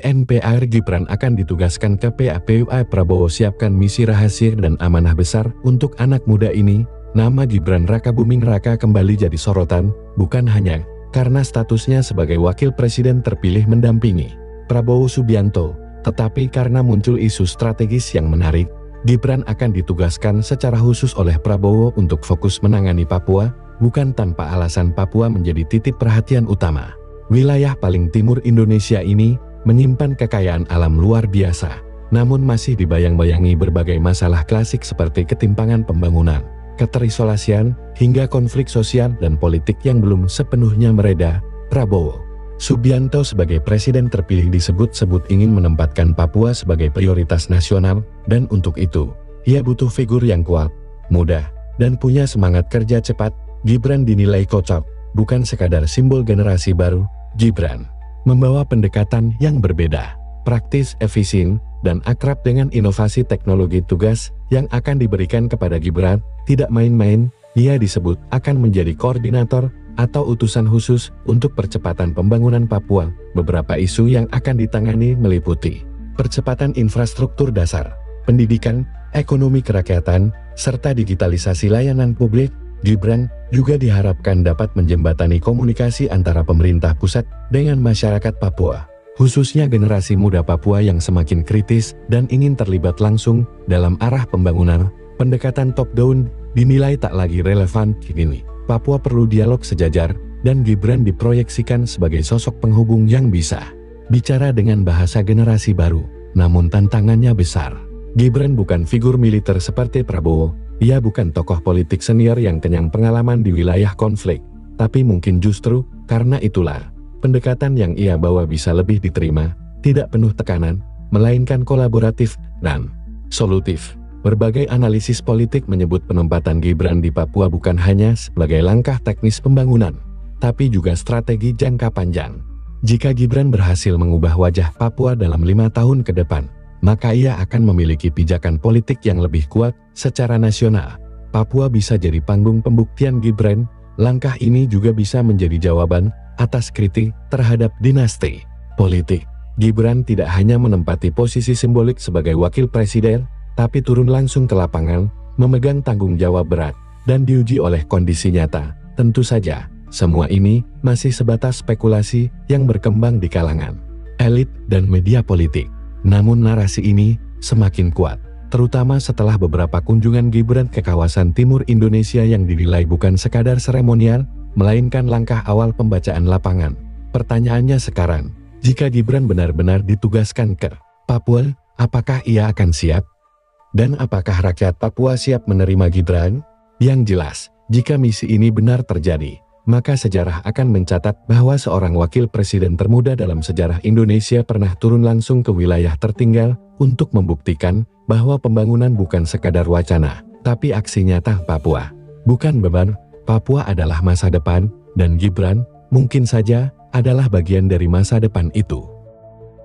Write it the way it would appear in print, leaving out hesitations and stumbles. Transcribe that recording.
GNPR Gibran akan ditugaskan ke PAPUA. Prabowo siapkan misi rahasia dan amanah besar untuk anak muda ini. Nama Gibran Rakabuming Raka kembali jadi sorotan, bukan hanya karena statusnya sebagai wakil presiden terpilih mendampingi Prabowo Subianto, tetapi karena muncul isu strategis yang menarik. Gibran akan ditugaskan secara khusus oleh Prabowo untuk fokus menangani Papua, bukan tanpa alasan Papua menjadi titik perhatian utama. Wilayah paling timur Indonesia ini menyimpan kekayaan alam luar biasa, namun masih dibayang-bayangi berbagai masalah klasik seperti ketimpangan pembangunan, keterisolasian, hingga konflik sosial dan politik yang belum sepenuhnya mereda. Prabowo Subianto sebagai presiden terpilih disebut-sebut ingin menempatkan Papua sebagai prioritas nasional, dan untuk itu, ia butuh figur yang kuat, muda, dan punya semangat kerja cepat. Gibran dinilai kocok, bukan sekadar simbol generasi baru. Gibran membawa pendekatan yang berbeda, praktis, efisien, dan akrab dengan inovasi teknologi. Tugas yang akan diberikan kepada Gibran tidak main-main. Ia disebut akan menjadi koordinator atau utusan khusus untuk percepatan pembangunan Papua. Beberapa isu yang akan ditangani meliputi percepatan infrastruktur dasar, pendidikan, ekonomi kerakyatan, serta digitalisasi layanan publik. Gibran juga diharapkan dapat menjembatani komunikasi antara pemerintah pusat dengan masyarakat Papua, khususnya generasi muda Papua yang semakin kritis dan ingin terlibat langsung dalam arah pembangunan. Pendekatan top-down dinilai tak lagi relevan kini. Papua perlu dialog sejajar, dan Gibran diproyeksikan sebagai sosok penghubung yang bisa bicara dengan bahasa generasi baru. Namun tantangannya besar. Gibran bukan figur militer seperti Prabowo. Ia bukan tokoh politik senior yang kenyang pengalaman di wilayah konflik, tapi mungkin justru karena itulah pendekatan yang ia bawa bisa lebih diterima, tidak penuh tekanan, melainkan kolaboratif dan solutif. Berbagai analisis politik menyebut penempatan Gibran di Papua bukan hanya sebagai langkah teknis pembangunan, tapi juga strategi jangka panjang. Jika Gibran berhasil mengubah wajah Papua dalam 5 tahun ke depan, maka ia akan memiliki pijakan politik yang lebih kuat secara nasional. Papua bisa jadi panggung pembuktian Gibran. Langkah ini juga bisa menjadi jawaban atas kritik terhadap dinasti politik. Gibran tidak hanya menempati posisi simbolik sebagai wakil presiden, tapi turun langsung ke lapangan, memegang tanggung jawab berat, dan diuji oleh kondisi nyata. Tentu saja, semua ini masih sebatas spekulasi yang berkembang di kalangan elit dan media politik. Namun narasi ini semakin kuat, terutama setelah beberapa kunjungan Gibran ke kawasan timur Indonesia yang dinilai bukan sekadar seremonial, melainkan langkah awal pembacaan lapangan. Pertanyaannya sekarang, jika Gibran benar-benar ditugaskan ke Papua, apakah ia akan siap? Dan apakah rakyat Papua siap menerima Gibran? Yang jelas, jika misi ini benar terjadi, maka sejarah akan mencatat bahwa seorang wakil presiden termuda dalam sejarah Indonesia pernah turun langsung ke wilayah tertinggal untuk membuktikan bahwa pembangunan bukan sekadar wacana, tapi aksi nyata. Papua bukan beban, Papua adalah masa depan, dan Gibran mungkin saja adalah bagian dari masa depan itu.